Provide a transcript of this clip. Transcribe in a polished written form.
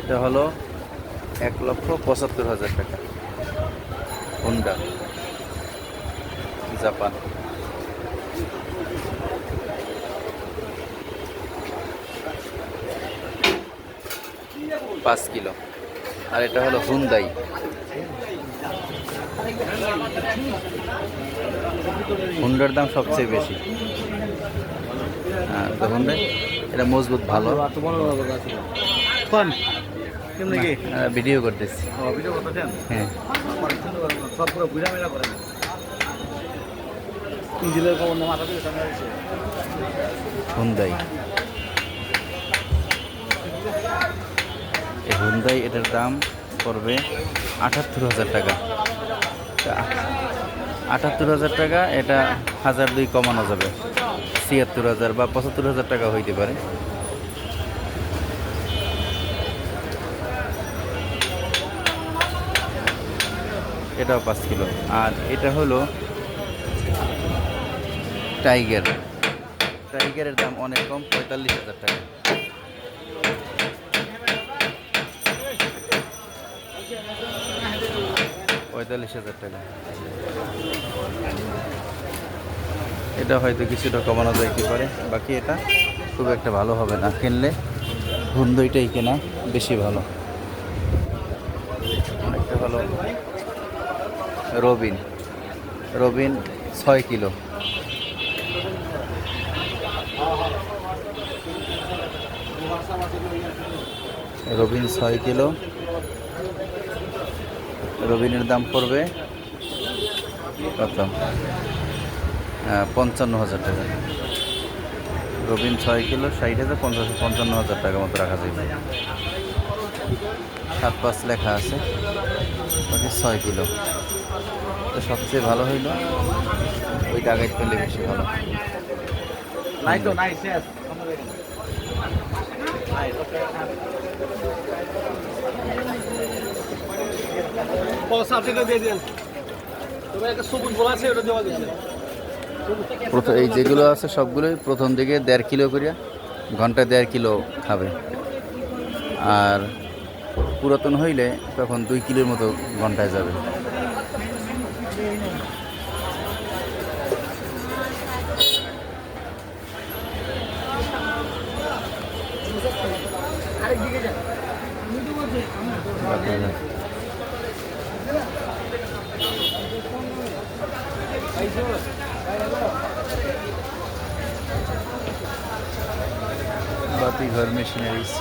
এটা হলো 1,75,000 টাকা, হোন্ডা জাপান। পাঁচ কিলো। আর এটা হলো হুন্দাই, হুন্ডার দাম সবচেয়ে বেশি। হ্যাঁ, তো হুন্ডাই এটা মজবুত ভালো। ভিডিও করতেছি। হ্যাঁ, হুন্দাই, এই হুন্দাই এটার দাম পড়বে 78,000 টাকা। 78,000 টাকা, এটা 1,200 কমানো যাবে, 76,000 বা 75,000 টাকা হইতে পারে। এটাও 5 কিলো। আর এটা হলো টাইগার। টাইগারের দাম অনেক কম, 45,000 টাকা। 45,000 টাকা। এটা হয়তো কিছুটা কমানো যাইতে পারে, বাকি এটা খুব একটা ভালো হবে না। কিনলে হুন্ডাইটাই কেনা বেশি ভালো। একটা হলো রবিন, রবিন 6 কিলো। রবিন 6 কিলো। রবিনের দাম পড়বে কত? 55,000 টাকা। রবিন 6 কিলো, 60,000, 55,000 টাকা মতো রাখা যাবে। 7-5 লেখা আছে, বাকি 6 কিলো। তো সবচেয়ে ভালো হইল ওই টাকায় পেলে বেশি ভালো। এই যেগুলো আছে সবগুলোই প্রথম দিকে 1.5 কিলো করিয়া, ঘন্টায় 1.5 কিলো খাবে। আর পুরাতন হইলে তখন 2 কিলোর মতো ঘন্টায় যাবে। বাতি ঘর মেশিনারিজ।